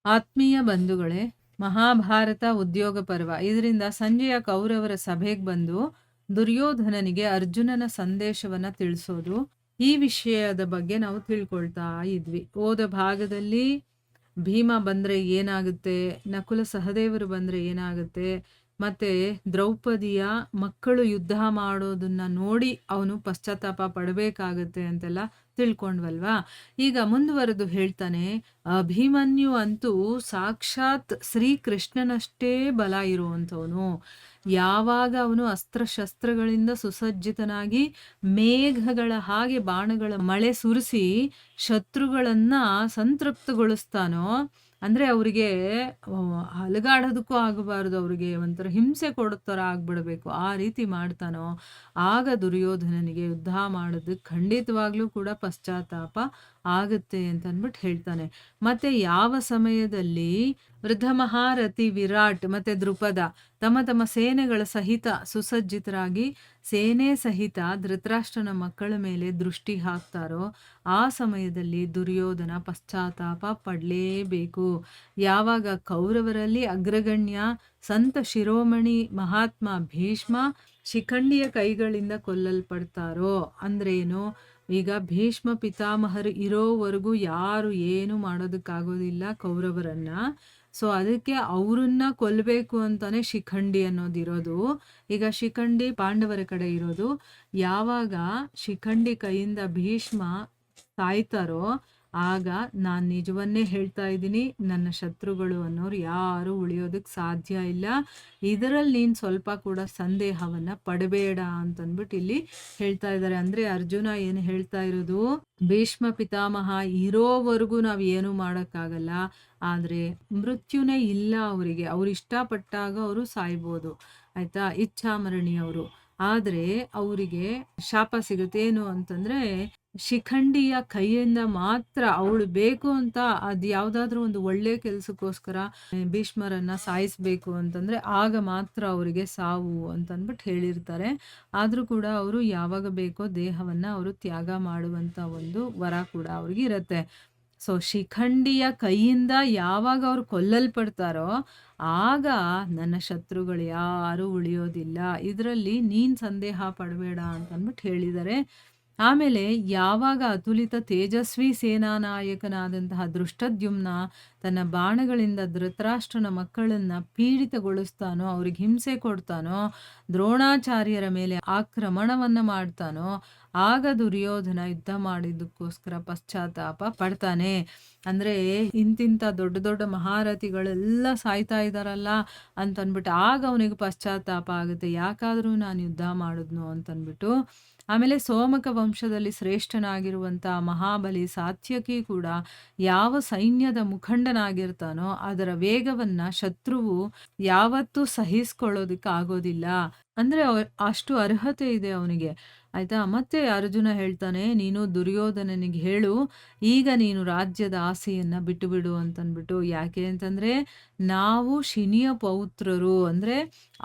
ಆತ್ಮೀಯ ಬಂಧುಗಳೇ, ಮಹಾಭಾರತ ಉದ್ಯೋಗ ಪರ್ವ ಇದರಿಂದ ಸಂಜೆಯ ಕೌರವರ ಸಭೆಗೆ ಬಂದು ದುರ್ಯೋಧನನಿಗೆ ಅರ್ಜುನನ ಸಂದೇಶವನ್ನ ತಿಳಿಸೋದು. ಈ ವಿಷಯದ ಬಗ್ಗೆ ನಾವು ತಿಳ್ಕೊಳ್ತಾ ಇದ್ವಿ. ಹೋದ ಭಾಗದಲ್ಲಿ ಭೀಮ ಬಂದ್ರೆ ಏನಾಗುತ್ತೆ, ನಕುಲ ಸಹದೇವರು ಬಂದ್ರೆ ಏನಾಗುತ್ತೆ, ಮತ್ತೆ ದ್ರೌಪದಿಯ ಮಕ್ಕಳು ಯುದ್ಧ ಮಾಡೋದನ್ನ ನೋಡಿ ಅವನು ಪಶ್ಚಾತ್ತಾಪ ಪಡಬೇಕಾಗತ್ತೆ ಅಂತೆಲ್ಲ ತಿಳ್ಕೊಂಡ್ವಲ್ವಾ. ಈಗ ಮುಂದುವರೆದು ಹೇಳ್ತಾನೆ, ಅಭಿಮನ್ಯು ಅಂತೂ ಸಾಕ್ಷಾತ್ ಶ್ರೀಕೃಷ್ಣನಷ್ಟೇ ಬಲ ಇರುವಂಥವನು. ಯಾವಾಗ ಅವನು ಅಸ್ತ್ರಶಸ್ತ್ರಗಳಿಂದ ಸುಸಜ್ಜಿತನಾಗಿ ಮೇಘಗಳ ಹಾಗೆ ಬಾಣಗಳ ಮಳೆ ಸುರಿಸಿ ಶತ್ರುಗಳನ್ನ ಸಂತೃಪ್ತಗೊಳಿಸ್ತಾನೋ, ಅಂದ್ರೆ ಅವರಿಗೆ ಅಲುಗಾಡೋದಕ್ಕೂ ಆಗಬಾರದು, ಅವ್ರಿಗೆ ಒಂಥರ ಹಿಂಸೆ ಕೊಡೋ ಥರ ಆಗ್ಬಿಡ್ಬೇಕು, ಆ ರೀತಿ ಮಾಡ್ತಾನೋ, ಆಗ ದುರ್ಯೋಧನನಿಗೆ ಯುದ್ಧ ಮಾಡೋದಕ್ಕೆ ಖಂಡಿತವಾಗ್ಲೂ ಕೂಡ ಪಶ್ಚಾತ್ತಾಪ ಆಗುತ್ತೆ ಅಂತ ಅಂದ್ಬಿಟ್ಟು ಹೇಳ್ತಾನೆ. ಮತ್ತೆ ಯಾವ ಸಮಯದಲ್ಲಿ ವೃದ್ಧ ಮಹಾರಥಿ ವಿರಾಟ್ ಮತ್ತೆ ದೃಪದ ತಮ್ಮ ತಮ್ಮ ಸೇನೆಗಳ ಸಹಿತ ಸುಸಜ್ಜಿತರಾಗಿ ಸೇನೆ ಸಹಿತ ಧೃತರಾಷ್ಟ್ರನ ಮಕ್ಕಳ ಮೇಲೆ ದೃಷ್ಟಿ ಹಾಕ್ತಾರೋ, ಆ ಸಮಯದಲ್ಲಿ ದುರ್ಯೋಧನ ಪಶ್ಚಾತ್ತಾಪ ಪಡಲೇಬೇಕು. ಯಾವಾಗ ಕೌರವರಲ್ಲಿ ಅಗ್ರಗಣ್ಯ ಸಂತ ಶಿರೋಮಣಿ ಮಹಾತ್ಮ ಭೀಷ್ಮ ಶಿಖಂಡಿಯ ಕೈಗಳಿಂದ ಕೊಲ್ಲಲ್ಪಡ್ತಾರೋ, ಅಂದ್ರೇನು, ಈಗ ಭೀಷ್ಮ ಪಿತಾಮಹರು ಇರೋವರೆಗೂ ಯಾರು ಏನು ಮಾಡೋದಕ್ಕಾಗೋದಿಲ್ಲ ಕೌರವರನ್ನ. ಸೊ ಅದಕ್ಕೆ ಅವ್ರನ್ನ ಕೊಲ್ಲಬೇಕು ಅಂತಾನೆ ಶಿಖಂಡಿ ಅನ್ನೋದಿರೋದು. ಈಗ ಶಿಖಂಡಿ ಪಾಂಡವರ ಕಡೆ ಇರೋದು. ಯಾವಾಗ ಶಿಖಂಡಿ ಕೈಯಿಂದ ಭೀಷ್ಮ ಸಾಯ್ತಾರೋ, ಆಗ ನಾನು ನಿಜವನ್ನೇ ಹೇಳ್ತಾ ಇದ್ದೀನಿ, ನನ್ನ ಶತ್ರುಗಳು ಅನ್ನೋರು ಯಾರು ಉಳಿಯೋದಕ್ಕೆ ಸಾಧ್ಯ ಇಲ್ಲ. ಇದರಲ್ಲಿ ನೀನು ಸ್ವಲ್ಪ ಕೂಡ ಸಂದೇಹವನ್ನ ಪಡಬೇಡ ಅಂತಂದ್ಬಿಟ್ಟು ಇಲ್ಲಿ ಹೇಳ್ತಾ ಇದ್ದಾರೆ. ಅಂದ್ರೆ ಅರ್ಜುನ ಏನು ಹೇಳ್ತಾ ಇರೋದು, ಭೀಷ್ಮ ಪಿತಾಮಹ ಇರೋವರೆಗೂ ನಾವು ಏನು ಮಾಡೋಕ್ಕಾಗಲ್ಲ, ಆದ್ರೆ ಮೃತ್ಯುನೇ ಇಲ್ಲ ಅವರಿಗೆ. ಅವ್ರು ಇಷ್ಟಪಟ್ಟಾಗ ಅವರು ಸಾಯ್ಬೋದು, ಆಯ್ತಾ, ಇಚ್ಛಾಮರಣಿ ಅವರು. ಆದ್ರೆ ಅವರಿಗೆ ಶಾಪ ಸಿಗುತ್ತೆ. ಏನು ಅಂತಂದ್ರೆ, ಶಿಖಂಡಿಯ ಕೈಯಿಂದ ಮಾತ್ರ ಅವಳು ಬೇಕು ಅಂತ ಅದು ಯಾವ್ದಾದ್ರು ಒಂದು ಒಳ್ಳೆ ಕೆಲ್ಸಕ್ಕೋಸ್ಕರ ಭೀಷ್ಮರನ್ನ ಸಾಯಿಸ್ಬೇಕು ಅಂತಂದ್ರೆ ಆಗ ಮಾತ್ರ ಅವರಿಗೆ ಸಾವು ಅಂತಂದ್ಬಿಟ್ಟು ಹೇಳಿರ್ತಾರೆ. ಆದ್ರೂ ಕೂಡ ಅವರು ಯಾವಾಗ ಬೇಕೋ ದೇಹವನ್ನ ಅವರು ತ್ಯಾಗ ಮಾಡುವಂತ ಒಂದು ವರ ಕೂಡ ಅವ್ರಿಗೆ ಇರತ್ತೆ. ಸೊ ಶಿಖಂಡಿಯ ಕೈಯಿಂದ ಯಾವಾಗ ಅವ್ರು ಕೊಲ್ಲಲ್ಪಡ್ತಾರೋ, ಆಗ ನನ್ನ ಶತ್ರುಗಳು ಯಾರು ಉಳಿಯೋದಿಲ್ಲ, ಇದರಲ್ಲಿ ನೀನ್ ಸಂದೇಹ ಪಡಬೇಡ ಅಂತಂದ್ಬಿಟ್ಟು ಹೇಳಿದ್ದಾರೆ. ಆಮೇಲೆ ಯಾವಾಗ ಅತುಲಿತ ತೇಜಸ್ವಿ ಸೇನಾ ನಾಯಕನಾದಂತಹ ದೃಷ್ಟದ್ಯುಮ್ನ ತನ್ನ ಬಾಣಗಳಿಂದ ಧೃತರಾಷ್ಟ್ರನ ಮಕ್ಕಳನ್ನ ಪೀಡಿತಗೊಳಿಸ್ತಾನೋ, ಅವ್ರಿಗೆ ಹಿಂಸೆ ಕೊಡ್ತಾನೋ, ದ್ರೋಣಾಚಾರ್ಯರ ಮೇಲೆ ಆಕ್ರಮಣವನ್ನ ಮಾಡ್ತಾನೋ, ಆಗ ದುರ್ಯೋಧನ ಯುದ್ಧ ಮಾಡಿದ್ದಕ್ಕೋಸ್ಕರ ಪಶ್ಚಾತ್ತಾಪ ಪಡ್ತಾನೆ. ಅಂದ್ರೆ ಇಂತಿಂತ ದೊಡ್ಡ ದೊಡ್ಡ ಮಹಾರಥಿಗಳೆಲ್ಲ ಸಾಯ್ತಾ ಇದಾರಲ್ಲ ಅಂತನ್ಬಿಟ್ಟು ಆಗ ಅವನಿಗೆ ಪಶ್ಚಾತ್ತಾಪ ಆಗುತ್ತೆ, ಯಾಕಾದ್ರೂ ನಾನು ಯುದ್ಧ ಮಾಡಿದ್ನು ಅಂತನ್ಬಿಟ್ಟು. ಆಮೇಲೆ ಸೋಮಕ ವಂಶದಲ್ಲಿ ಶ್ರೇಷ್ಠನಾಗಿರುವಂತ ಮಹಾಬಲಿ ಸಾತ್ಯಕಿ ಕೂಡ ಯಾವ ಸೈನ್ಯದ ಮುಖಂಡನಾಗಿರ್ತಾನೋ ಅದರ ವೇಗವನ್ನ ಶತ್ರುವು ಯಾವತ್ತೂ ಸಹಿಸ್ಕೊಳ್ಳೋದಕ್ಕೆ ಆಗೋದಿಲ್ಲ. ಅಂದ್ರೆ ಅಷ್ಟು ಅರ್ಹತೆ ಇದೆ ಅವನಿಗೆ, ಆಯ್ತಾ. ಮತ್ತೆ ಅರ್ಜುನ ಹೇಳ್ತಾನೆ, ನೀನು ದುರ್ಯೋಧನನಿಗೆ ಹೇಳು, ಈಗ ನೀನು ರಾಜ್ಯದ ಆಸೆಯನ್ನ ಬಿಟ್ಟು ಬಿಡು ಅಂತನ್ಬಿಟ್ಟು. ಯಾಕೆ ಅಂತಂದ್ರೆ ನಾವು ಶಿನಿಯ ಪೌತ್ರರು, ಅಂದ್ರೆ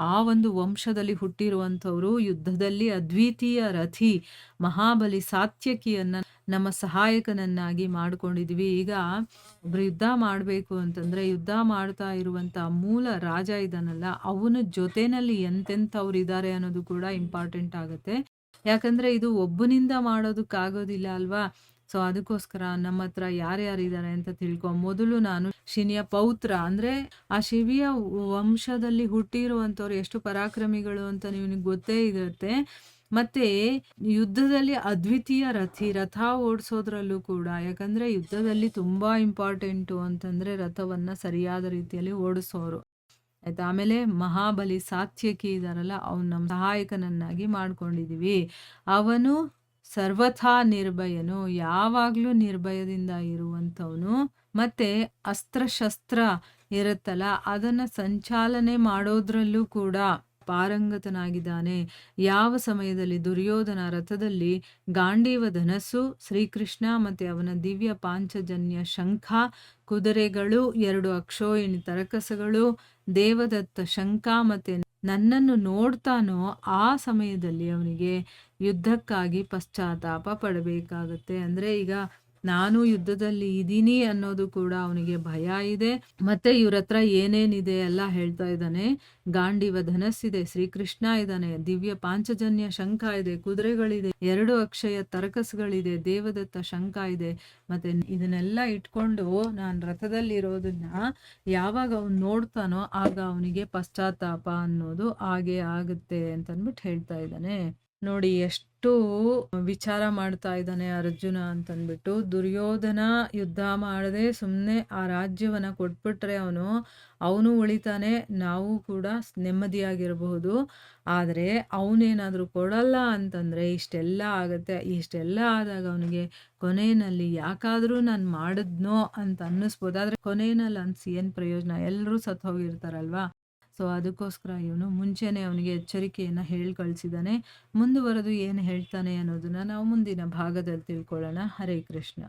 ಆ ಒಂದು ವಂಶದಲ್ಲಿ ಹುಟ್ಟಿರುವಂಥವ್ರು, ಯುದ್ಧದಲ್ಲಿ ಅದ್ವಿತೀಯ ರಥಿ ಮಹಾಬಲಿ ಸಾತ್ಯಕಿಯನ್ನ ನಮ್ಮ ಸಹಾಯಕನನ್ನಾಗಿ ಮಾಡ್ಕೊಂಡಿದ್ವಿ. ಈಗ ಒಬ್ರು ಯುದ್ಧ ಮಾಡ್ಬೇಕು ಅಂತಂದ್ರೆ ಯುದ್ಧ ಮಾಡ್ತಾ ಇರುವಂತ ಮೂಲ ರಾಜ ಇದಾನಲ್ಲ, ಅವನ ಜೊತೆನಲ್ಲಿ ಎಂತೆಂಥವ್ರು ಇದ್ದಾರೆ ಅನ್ನೋದು ಕೂಡ ಇಂಪಾರ್ಟೆಂಟ್ ಆಗುತ್ತೆ. ಯಾಕಂದ್ರೆ ಇದು ಒಬ್ಬನಿಂದ ಮಾಡೋದಕ್ಕಾಗೋದಿಲ್ಲ ಅಲ್ವಾ. ಸೊ ಅದಕ್ಕೋಸ್ಕರ ನಮ್ಮ ಹತ್ರ ಯಾರ್ಯಾರಿದ್ದಾರೆ ಅಂತ ತಿಳ್ಕೊ. ಮೊದಲು ನಾನು ಶಿನಿಯ ಪೌತ್ರ, ಅಂದ್ರೆ ಆ ಶಿವಿಯ ವಂಶದಲ್ಲಿ ಹುಟ್ಟಿರುವಂಥವ್ರು ಎಷ್ಟು ಪರಾಕ್ರಮಿಗಳು ಅಂತ ನಿಮಗೆ ಗೊತ್ತೇ ಇರುತ್ತೆ. ಮತ್ತೆ ಯುದ್ಧದಲ್ಲಿ ಅದ್ವಿತೀಯ ರಥಿ, ರಥ ಓಡಿಸೋದ್ರಲ್ಲೂ ಕೂಡ, ಯಾಕಂದ್ರೆ ಯುದ್ಧದಲ್ಲಿ ತುಂಬಾ ಇಂಪಾರ್ಟೆಂಟು ಅಂತಂದ್ರೆ ರಥವನ್ನ ಸರಿಯಾದ ರೀತಿಯಲ್ಲಿ ಓಡಿಸೋರು, ಆಯ್ತಾ. ಆಮೇಲೆ ಮಹಾಬಲಿ ಸಾತ್ಯಕಿ ಇದಾರಲ್ಲ, ಅವ್ನು ನಮ್ಮ ಸಹಾಯಕನನ್ನಾಗಿ ಮಾಡ್ಕೊಂಡಿದೀವಿ. ಅವನು ಸರ್ವಥಾ ನಿರ್ಭಯನು, ಯಾವಾಗ್ಲೂ ನಿರ್ಭಯದಿಂದ ಇರುವಂಥವನು. ಮತ್ತೆ ಅಸ್ತ್ರಶಸ್ತ್ರ ಇರುತ್ತಲ್ಲ ಅದನ್ನ ಸಂಚಾಲನೆ ಮಾಡೋದ್ರಲ್ಲೂ ಕೂಡ ಪಾರಂಗತನಾಗಿದ್ದಾನೆ. ಯಾವ ಸಮಯದಲ್ಲಿ ದುರ್ಯೋಧನ ರಥದಲ್ಲಿ ಗಾಂಡೀವ ಧನಸ್ಸು, ಶ್ರೀಕೃಷ್ಣ ಮತ್ತೆ ಅವನ ದಿವ್ಯ ಪಾಂಚಜನ್ಯ ಶಂಖ, ಕುದುರೆಗಳು, 2 ಅಕ್ಷೋಹಿಣಿ ತರಕಸಗಳು, ದೇವದತ್ತ ಶಂಖ ಮತ್ತೆ ನನ್ನನ್ನು ನೋಡ್ತಾನೋ, ಆ ಸಮಯದಲ್ಲಿ ಅವನಿಗೆ ಯುದ್ಧಕ್ಕಾಗಿ ಪಶ್ಚಾತ್ತಾಪ ಪಡಬೇಕಾಗತ್ತೆ. ಅಂದ್ರೆ ಈಗ ನಾನು ಯುದ್ಧದಲ್ಲಿ ಇದೀನಿ ಅನ್ನೋದು ಕೂಡ ಅವನಿಗೆ ಭಯ ಇದೆ. ಮತ್ತೆ ಇವ್ರ ಹತ್ರ ಏನೇನಿದೆ ಎಲ್ಲ ಹೇಳ್ತಾ ಇದ್ದಾನೆ. ಗಾಂಡೀವ ಧನಸ್ಸಿದೆ, ಶ್ರೀಕೃಷ್ಣ ಇದ್ದಾನೆ, ದಿವ್ಯ ಪಾಂಚಜನ್ಯ ಶಂಖ ಇದೆ, ಕುದುರೆಗಳಿದೆ, 2 ಅಕ್ಷಯ ತರಕಸ್ಗಳಿದೆ, ದೇವದತ್ತ ಶಂಖ ಇದೆ. ಮತ್ತೆ ಇದನ್ನೆಲ್ಲ ಇಟ್ಕೊಂಡು ನಾನು ರಥದಲ್ಲಿರೋದನ್ನ ಯಾವಾಗ ಅವನು ನೋಡ್ತಾನೋ ಆಗ ಅವನಿಗೆ ಪಶ್ಚಾತ್ತಾಪ ಅನ್ನೋದು ಹಾಗೆ ಆಗುತ್ತೆ ಅಂತಂದ್ಬಿಟ್ಟು ಹೇಳ್ತಾ ಇದ್ದಾನೆ. ನೋಡಿ ಎಷ್ಟು ವಿಚಾರ ಮಾಡ್ತಾ ಇದ್ದಾನೆ ಅರ್ಜುನ ಅಂತಂದ್ಬಿಟ್ಟು. ದುರ್ಯೋಧನ ಯುದ್ಧ ಮಾಡದೆ ಸುಮ್ಮನೆ ಆ ರಾಜ್ಯವನ್ನ ಕೊಟ್ಬಿಟ್ರೆ ಅವನು ಉಳಿತಾನೆ, ನಾವು ಕೂಡ ನೆಮ್ಮದಿಯಾಗಿರಬಹುದು. ಆದರೆ ಅವನೇನಾದರೂ ಕೊಡಲ್ಲ ಅಂತಂದರೆ ಇಷ್ಟೆಲ್ಲ ಆಗುತ್ತೆ. ಇಷ್ಟೆಲ್ಲ ಆದಾಗ ಅವನಿಗೆ ಕೊನೆಯಲ್ಲಿ ಯಾಕಾದರೂ ನಾನು ಮಾಡಿದ್ನೋ ಅಂತ ಅನ್ನಿಸ್ಬೋದು. ಆದರೆ ಕೊನೆಯಲ್ಲಿ ಅನ್ಸಿ ಏನು ಪ್ರಯೋಜನ, ಎಲ್ಲರೂ ಸತ್ತು ಹೋಗಿರ್ತಾರಲ್ವಾ. ಸೊ ಅದಕ್ಕೋಸ್ಕರ ಇವನು ಮುಂಚೆನೇ ಅವನಿಗೆ ಎಚ್ಚರಿಕೆಯನ್ನು ಹೇಳಿ ಕಳಿಸಿದ್ದಾನೆ. ಮುಂದುವರೆದು ಏನು ಹೇಳ್ತಾನೆ ಅನ್ನೋದನ್ನ ನಾವು ಮುಂದಿನ ಭಾಗದಲ್ಲಿ ತಿಳ್ಕೊಳ್ಳೋಣ. ಹರೇ ಕೃಷ್ಣ.